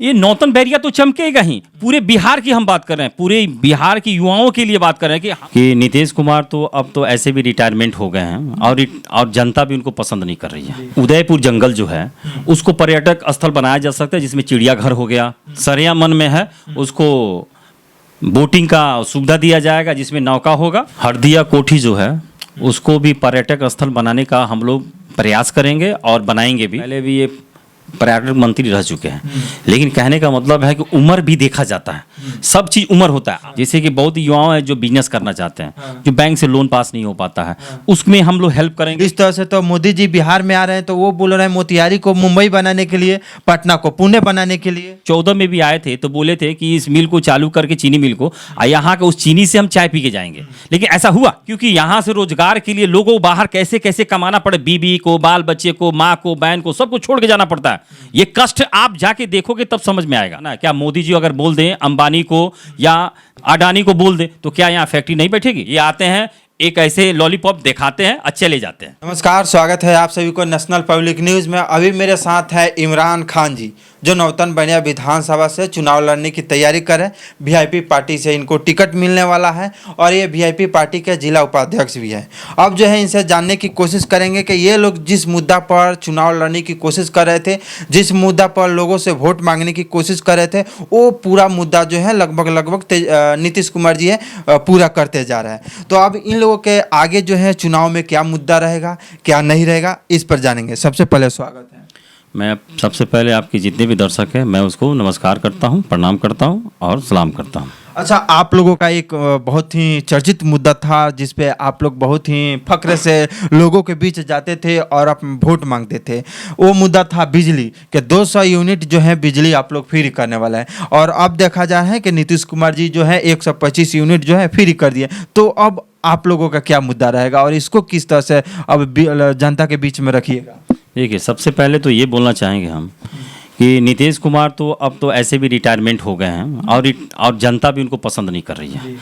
ये नौतन बैरिया तो चमकेगा ही। पूरे बिहार की हम बात कर रहे हैं, पूरे बिहार की युवाओं के लिए बात कर रहे हैं कि नीतीश कुमार तो अब तो ऐसे भी रिटायरमेंट हो गए हैं और जनता भी उनको पसंद नहीं कर रही है। उदयपुर जंगल जो है उसको पर्यटक स्थल बनाया जा सकता है, जिसमें चिड़ियाघर हो गया, सरियामन में है उसको बोटिंग का सुविधा दिया जाएगा, जिसमें नौका होगा। हरदिया कोठी जो है उसको भी पर्यटक स्थल बनाने का हम लोग प्रयास करेंगे और बनाएंगे भी। पहले भी ये पर्यटन मंत्री रह चुके हैं, लेकिन कहने का मतलब है कि उम्र भी देखा जाता है, सब चीज उम्र होता है। जैसे कि बहुत युवा है जो बिजनेस करना चाहते हैं, जो बैंक से लोन पास नहीं हो पाता है, उसमें हम लोग हेल्प करेंगे। इस तरह से तो मोदी जी बिहार में आ रहे हैं तो वो बोल रहे हैं मोतिहारी को मुंबई बनाने के लिए, पटना को पुणे बनाने के लिए। 14 में भी आए थे तो बोले थे कि इस मिल को चालू करके, चीनी मिल को, यहाँ के उस चीनी से हम चाय पी के जाएंगे। लेकिन ऐसा हुआ क्योंकि यहाँ से रोजगार के लिए लोगों को बाहर कैसे कैसे कमाना पड़े, बीबी को, बाल बच्चे को, माँ को, बहन को, सबको छोड़ के जाना पड़ता है। ये कष्ट आप जाके देखोगे तब समझ में आएगा ना। क्या मोदी जी अगर बोल दें अंबानी को या अडानी को बोल दें तो क्या यहाँ फैक्ट्री नहीं बैठेगी? ये आते हैं, एक ऐसे लॉलीपॉप दिखाते हैं, अच्छे ले जाते हैं। नमस्कार, स्वागत है आप सभी को नेशनल पब्लिक न्यूज़ में। अभी मेरे साथ है इमरान खान जी, जो नौतन बैरिया विधानसभा से चुनाव लड़ने की तैयारी कर रहे हैं। वीआईपी पार्टी से इनको टिकट मिलने वाला है और ये वीआईपी पार्टी के जिला उपाध्यक्ष भी है। अब जो है इनसे जानने की कोशिश करेंगे कि ये लोग जिस मुद्दा पर चुनाव लड़ने की कोशिश कर रहे थे, जिस मुद्दा पर लोगों से वोट मांगने की कोशिश कर रहे थे, वो पूरा मुद्दा जो है लगभग नीतीश कुमार जी है पूरा करते जा रहा है। तो अब इन लोगों के आगे जो है चुनाव में क्या मुद्दा रहेगा, क्या नहीं रहेगा, इस पर जानेंगे। सबसे पहले स्वागत है। मैं सबसे पहले आपके जितने भी दर्शक हैं मैं उसको नमस्कार करता हूं, प्रणाम करता हूं और सलाम करता हूं। अच्छा, आप लोगों का एक बहुत ही चर्चित मुद्दा था जिस पे आप लोग बहुत ही फक्र से लोगों के बीच जाते थे और आप वोट मांगते थे। वो मुद्दा था बिजली के 200 यूनिट जो है बिजली आप लोग फ्री करने वाला है। और अब देखा जा रहा है कि नीतीश कुमार जी जो है 125 यूनिट जो है फ्री कर दिए। तो अब आप लोगों का क्या मुद्दा रहेगा और इसको किस तरह से अब जनता के बीच में रखिएगा? देखिए, सबसे पहले तो ये बोलना चाहेंगे हम कि नीतीश कुमार तो अब तो ऐसे भी रिटायरमेंट हो गए हैं और जनता भी उनको पसंद नहीं कर रही है।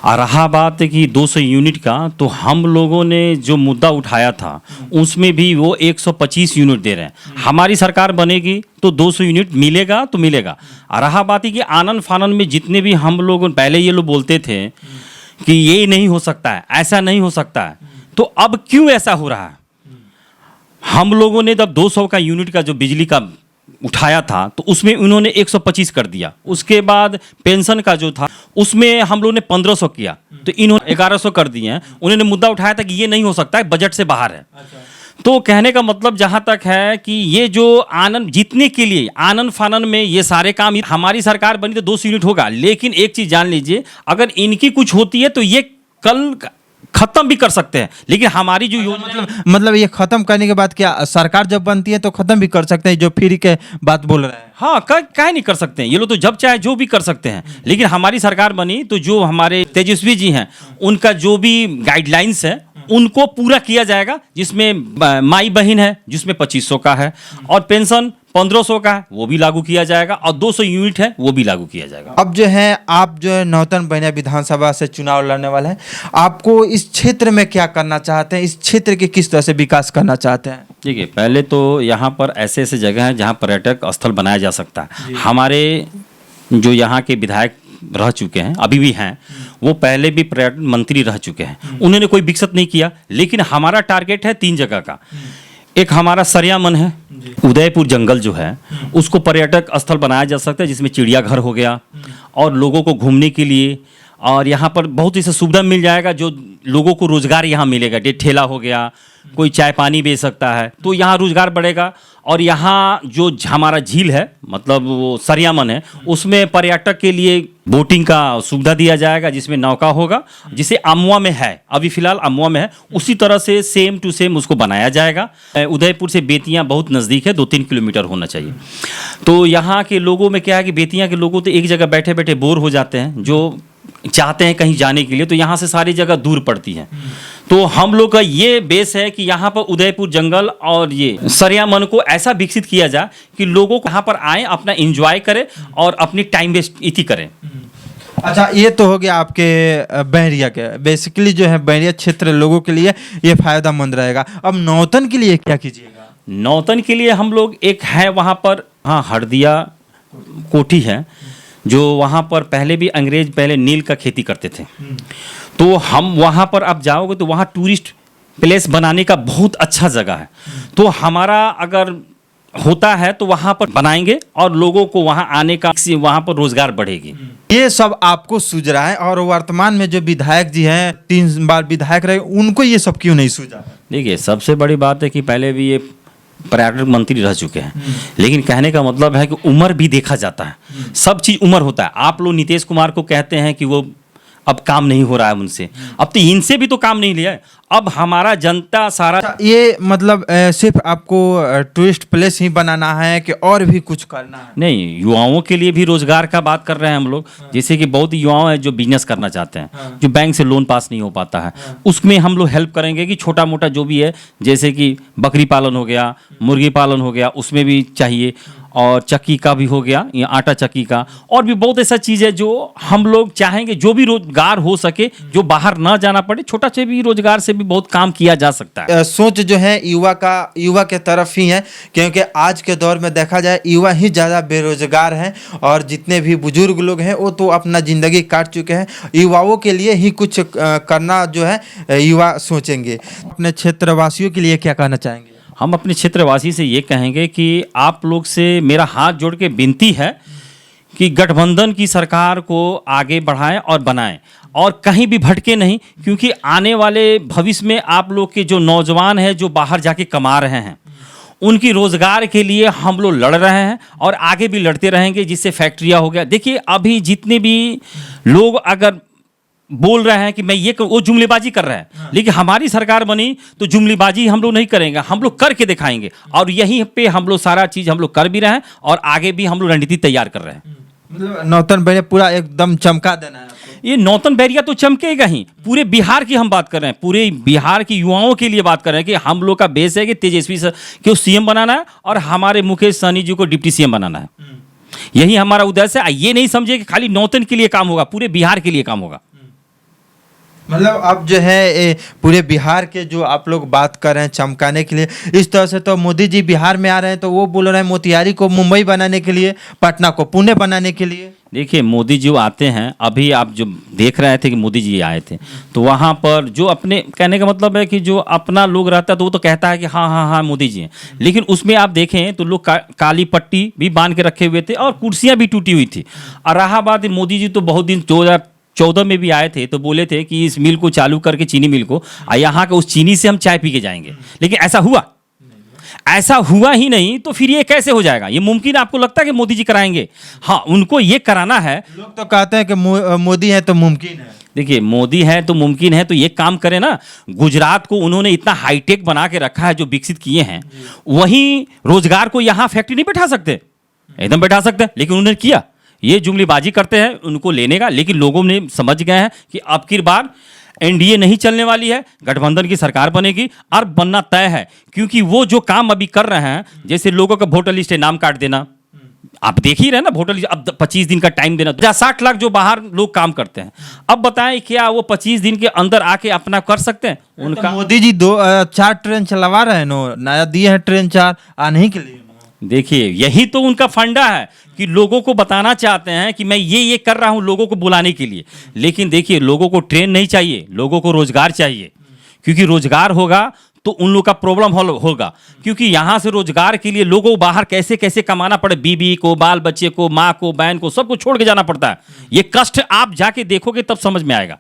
और रहा बात कि 200 यूनिट का, तो हम लोगों ने जो मुद्दा उठाया था उसमें भी वो 125 यूनिट दे रहे हैं। हमारी सरकार बनेगी तो 200 यूनिट मिलेगा तो मिलेगा। और रहा बात कि आनन फानन में जितने भी हम लोग पहले ये लोग बोलते थे कि ये नहीं हो सकता है, ऐसा नहीं हो सकता है, तो अब क्यों ऐसा हो रहा है? हम लोगों ने जब 200 का यूनिट का जो बिजली का उठाया था तो उसमें उन्होंने 125 कर दिया। उसके बाद पेंशन का जो था उसमें हम लोगों ने 1500 किया, तो इन्होंने 1100 कर दिए हैं। उन्होंने मुद्दा उठाया था कि ये नहीं हो सकता है, बजट से बाहर है। तो कहने का मतलब जहां तक है कि ये जो आनंद जीतने के लिए आनंद फानन में ये सारे काम, हमारी सरकार बनी तो 200 यूनिट होगा। लेकिन एक चीज जान लीजिए, अगर इनकी कुछ होती है तो ये कल खत्म भी कर सकते हैं। लेकिन हमारी जो योजना मतलब ये खत्म करने के बाद क्या सरकार जब बनती है तो खत्म भी कर सकते हैं, जो फ्री के बात बोल रहे हैं? हाँ, काहे नहीं कर सकते हैं? ये लोग तो जब चाहे जो भी कर सकते हैं। लेकिन हमारी सरकार बनी तो जो हमारे तेजस्वी जी हैं उनका जो भी गाइडलाइंस है उनको पूरा किया जाएगा, जिसमें माई बहन है जिसमें 2500 का है, और पेंशन 1500 का है वो भी लागू किया जाएगा, और 200 यूनिट है वो भी लागू किया जाएगा। अब जो है आप जो है नौतन बैरिया विधानसभा से चुनाव लड़ने वाले हैं, आपको इस क्षेत्र में क्या करना चाहते हैं? इस क्षेत्र के किस तरह से विकास करना चाहते हैं? देखिए, पहले तो यहाँ पर ऐसे ऐसे जगह हैं जहाँ पर्यटक स्थल बनाया जा सकता है। हमारे जो यहाँ के विधायक रह चुके हैं, अभी भी हैं, वो पहले भी पर्यटन मंत्री रह चुके हैं, उन्होंने कोई विकसित नहीं किया। लेकिन हमारा टारगेट है 3 जगह का। एक हमारा सरियामन है, उदयपुर जंगल जो है उसको पर्यटक स्थल बनाया जा सकता है, जिसमें चिड़ियाघर हो गया और लोगों को घूमने के लिए, और यहाँ पर बहुत ही सुविधा मिल जाएगा, जो लोगों को रोजगार यहाँ मिलेगा। ठेला हो गया, कोई चाय पानी बेच सकता है, तो यहाँ रोजगार बढ़ेगा। और यहाँ जो हमारा झील है, मतलब वो सरियामन है, उसमें पर्यटक के लिए बोटिंग का सुविधा दिया जाएगा, जिसमें नौका होगा, जिसे अमवा में है, अभी फिलहाल अमवा में है, उसी तरह से सेम टू सेम उसको बनाया जाएगा। उदयपुर से बेतियाँ बहुत नज़दीक है, 2-3 किलोमीटर होना चाहिए। तो यहाँ के लोगों में क्या है कि बेतियाँ के लोगों तो एक जगह बैठे बैठे बोर हो जाते हैं, जो चाहते हैं कहीं जाने के लिए, तो यहाँ से सारी जगह दूर पड़ती है। तो हम लोग का ये बेस है कि यहाँ पर उदयपुर जंगल और ये सरियामन को ऐसा विकसित किया जाए कि लोगों को यहाँ पर आए, अपना एंजॉय करें और अपनी टाइम वेस्ट इति करें। अच्छा, ये तो हो गया आपके बैरिया के। बेसिकली जो है बैरिया क्षेत्र लोगों के लिए ये फायदेमंद रहेगा। अब नौतन के लिए क्या कीजिएगा? नौतन के लिए हम लोग एक है वहाँ पर, हाँ, हरदिया कोठी है जो वहाँ पर पहले भी अंग्रेज पहले नील का खेती करते थे। तो हम वहाँ पर आप जाओगे तो वहाँ टूरिस्ट प्लेस बनाने का बहुत अच्छा जगह है। तो हमारा अगर होता है तो वहाँ पर बनाएंगे और लोगों को वहाँ आने का, वहाँ पर रोजगार बढ़ेगी। ये सब आपको सूझ रहा है, और वर्तमान में जो विधायक जी हैं 3 बार विधायक रहे, उनको ये सब क्यों नहीं सूझा? देखिए, सबसे बड़ी बात है कि पहले भी ये पर्यटन मंत्री रह चुके हैं, लेकिन कहने का मतलब है कि उम्र भी देखा जाता है, सब चीज़ उम्र होता है। आप लोग नीतीश कुमार को कहते हैं कि वो अब काम नहीं हो रहा है उनसे, अब तो इनसे भी तो काम नहीं लिया है। अब हमारा जनता सारा ये मतलब सिर्फ आपको टूरिस्ट प्लेस ही बनाना है कि और भी कुछ करना है? नहीं, युवाओं के लिए भी रोजगार का बात कर रहे हैं हम लोग। जैसे कि बहुत युवा हैं जो बिजनेस करना चाहते हैं, जो बैंक से लोन पास नहीं हो पाता है, उसमें हम लोग हेल्प करेंगे कि छोटा मोटा जो भी है, जैसे कि बकरी पालन हो गया, मुर्गी पालन हो गया, उसमें भी चाहिए, और चक्की का भी हो गया, या आटा चक्की का, और भी बहुत ऐसा चीज़ है जो हम लोग चाहेंगे जो भी रोजगार हो सके, जो बाहर ना जाना पड़े, छोटा से भी रोजगार से भी बहुत काम किया जा सकता है। सोच जो है युवा के तरफ ही है, क्योंकि आज के दौर में देखा जाए युवा ही ज़्यादा बेरोजगार हैं, और जितने भी बुजुर्ग लोग हैं वो तो अपना ज़िंदगी काट चुके हैं। युवाओं के लिए ही कुछ करना जो है युवा सोचेंगे। अपने क्षेत्रवासियों के लिए क्या कहना चाहेंगे? हम अपने क्षेत्रवासी से ये कहेंगे कि आप लोग से मेरा हाथ जोड़ के विनती है कि गठबंधन की सरकार को आगे बढ़ाएं और बनाएं, और कहीं भी भटके नहीं, क्योंकि आने वाले भविष्य में आप लोग के जो नौजवान हैं जो बाहर जाके कमा रहे हैं, उनकी रोजगार के लिए हम लोग लड़ रहे हैं और आगे भी लड़ते रहेंगे। जिससे फैक्ट्रियाँ हो गया, देखिए अभी जितने भी लोग अगर बोल रहे हैं कि मैं ये वो जुमलेबाजी कर रहे हैं, लेकिन हमारी सरकार बनी तो जुमलेबाजी हम लोग नहीं करेंगे, हम लोग करके दिखाएंगे, और यहीं पे हम लोग सारा चीज़ हम लोग कर भी रहे हैं और आगे भी हम लोग रणनीति तैयार कर रहे हैं। मतलब नौतन बैरिया पूरा एकदम चमका देना है आपको? ये नौतन बैरिया तो चमकेगा ही, पूरे बिहार की हम बात कर रहे हैं, पूरे बिहार के युवाओं के लिए बात कर रहे हैं कि हम लोग का बेस है कि तेजस्वी सर को सीएम बनाना है और हमारे मुकेश सहनी जी को डिप्टी सीएम बनाना है। यही हमारा उद्देश्य है। ये नहीं समझे कि खाली नौतन के लिए काम होगा, पूरे बिहार के लिए काम होगा। मतलब अब जो है पूरे बिहार के जो आप लोग बात कर रहे हैं चमकाने के लिए, इस तरह से तो मोदी जी बिहार में आ रहे हैं तो वो बोल रहे हैं मोतिहारी को मुंबई बनाने के लिए, पटना को पुणे बनाने के लिए। देखिए, मोदी जी आते हैं, अभी आप जो देख रहे थे कि मोदी जी आए थे, तो वहाँ पर जो अपने कहने का मतलब है कि जो अपना लोग रहता है तो वो तो कहता है कि हाँ हाँ हाँ मोदी जी हैं, लेकिन उसमें आप देखें तो लोग काली पट्टी भी बांध के रखे हुए थे और कुर्सियाँ भी टूटी हुई थी। और रहा बात, मोदी जी तो बहुत दिन 2014 में भी आए थे तो बोले थे कि इस मिल को चालू करके, चीनी मिल को, यहाँ के उस चीनी से हम चाय पी के जाएंगे, लेकिन ऐसा हुआ? ऐसा हुआ ही नहीं, तो फिर ये कैसे हो जाएगा? ये मुमकिन आपको लगता है कि मोदी जी कराएंगे? हाँ, उनको ये कराना है। लोग तो कहते हैं कि मोदी है तो मुमकिन है। देखिए, मोदी है तो मुमकिन है, तो ये काम करें ना। गुजरात को उन्होंने इतना हाईटेक बना के रखा है, जो विकसित किए हैं, वहीं रोजगार को यहाँ फैक्ट्री नहीं बैठा सकते, एकदम बैठा सकते, लेकिन उन्होंने किया। ये जुमलेबाजी करते हैं उनको लेने का, लेकिन लोगों ने समझ गए हैं कि अब की बार एनडीए नहीं चलने वाली है, गठबंधन की सरकार बनेगी और बनना तय है। क्योंकि वो जो काम अभी कर रहे हैं, जैसे लोगों का वोटर लिस्ट है, नाम काट देना, आप देख ही रहे ना, वोटर लिस्ट अब 25 दिन का टाइम देना, 60 लाख जो बाहर लोग काम करते हैं, अब बताएं क्या वो 25 दिन के अंदर आके अपना कर सकते हैं? उनका तो मोदी जी 4 ट्रेन चलवा रहे हैं, नया दिए हैं ट्रेन 4 आने के लिए। देखिए, यही तो उनका फंडा है कि लोगों को बताना चाहते हैं कि मैं ये कर रहा हूं लोगों को बुलाने के लिए। लेकिन देखिए, लोगों को ट्रेन नहीं चाहिए, लोगों को रोजगार चाहिए, क्योंकि रोजगार होगा तो उन लोगों का प्रॉब्लम होगा। क्योंकि यहाँ से रोजगार के लिए लोगों को बाहर कैसे कैसे कमाना पड़े, बीबी को, बाल बच्चे को, माँ को, बहन को, सबको छोड़ के जाना पड़ता है। ये कष्ट आप जाके देखोगे तब समझ में आएगा।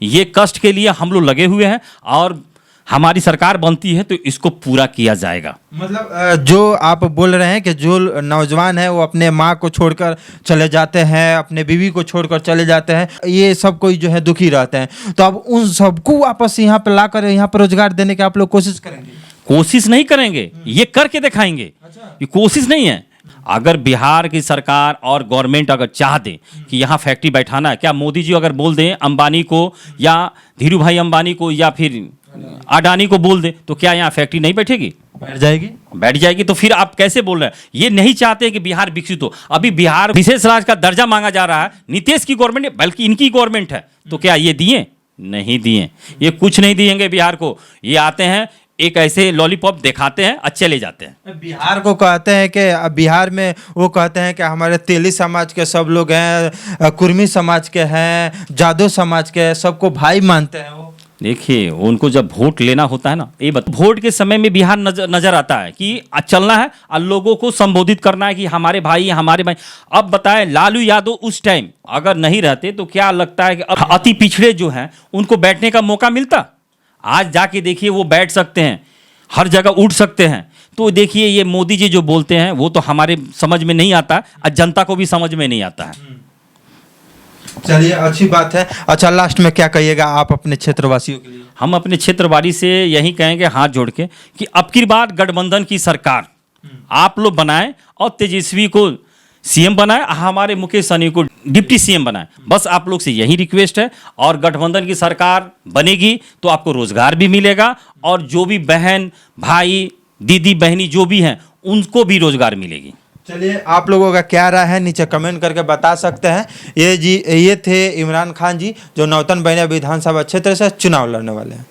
ये कष्ट के लिए हम लोग लगे हुए हैं और हमारी सरकार बनती है तो इसको पूरा किया जाएगा। मतलब जो आप बोल रहे हैं कि जो नौजवान है वो अपने माँ को छोड़कर चले जाते हैं, अपने बीवी को छोड़कर चले जाते हैं, ये सब कोई जो है दुखी रहते हैं, तो अब उन सबको वापस यहाँ पे लाकर यहाँ पर रोजगार देने की आप लोग कोशिश करेंगे? कोशिश नहीं करेंगे, ये करके दिखाएंगे। ये कोशिश नहीं है। अगर बिहार की सरकार और गवर्नमेंट अगर चाह दे कि यहाँ फैक्ट्री बैठाना है, क्या मोदी जी अगर बोल दें अंबानी को या धीरू भाई अंबानी को या फिर अडानी को बोल दे तो क्या यहाँ फैक्ट्री नहीं बैठेगी? बैठ जाएगी, बैठ जाएगी। तो फिर आप कैसे बोल रहे हैं? ये नहीं चाहते कि बिहार विकसित हो। अभी बिहार विशेष राज्य का दर्जा मांगा जा रहा है, नीतीश की गवर्नमेंट, बल्कि इनकी गवर्नमेंट है, तो क्या ये दिए? नहीं दिए। ये कुछ नहीं दिएंगे बिहार को। ये आते हैं एक ऐसे लॉलीपॉप दिखाते हैं और चले जाते हैं। बिहार को कहते हैं कि बिहार में वो कहते हैं कि हमारे तेली समाज के सब लोग हैं, कुर्मी समाज के हैं, जादव समाज के हैं, सबको भाई मानते हैं वो। देखिए, उनको जब वोट लेना होता है ना, ये वोट के समय में बिहार नजर आता है कि चलना है और लोगों को संबोधित करना है कि हमारे भाई हमारे भाई। अब बताएं, लालू यादव उस टाइम अगर नहीं रहते तो क्या लगता है कि अब अति पिछड़े जो हैं उनको बैठने का मौका मिलता। आज जाके देखिए, वो बैठ सकते हैं, हर जगह उठ सकते हैं। तो देखिए, ये मोदी जी जो बोलते हैं वो तो हमारे समझ में नहीं आता और जनता को भी समझ में नहीं आता है। चलिए, अच्छी बात है। अच्छा, लास्ट में क्या कहिएगा आप अपने क्षेत्रवासियों के लिए? हम अपने क्षेत्रवासी से यही कहेंगे हाथ जोड़ के कि अब की बार गठबंधन की सरकार आप लोग बनाएं और तेजस्वी को सीएम बनाएं, हमारे मुकेश सहनी को डिप्टी सीएम बनाएं। बस आप लोग से यही रिक्वेस्ट है। और गठबंधन की सरकार बनेगी तो आपको रोजगार भी मिलेगा और जो भी बहन भाई दीदी बहनी जो भी हैं उनको भी रोजगार मिलेगी। चलिए, आप लोगों का क्या राय है नीचे कमेंट करके बता सकते हैं। ये थे इमरान खान जी, जो नौतन बनिया विधानसभा क्षेत्र से चुनाव लड़ने वाले हैं।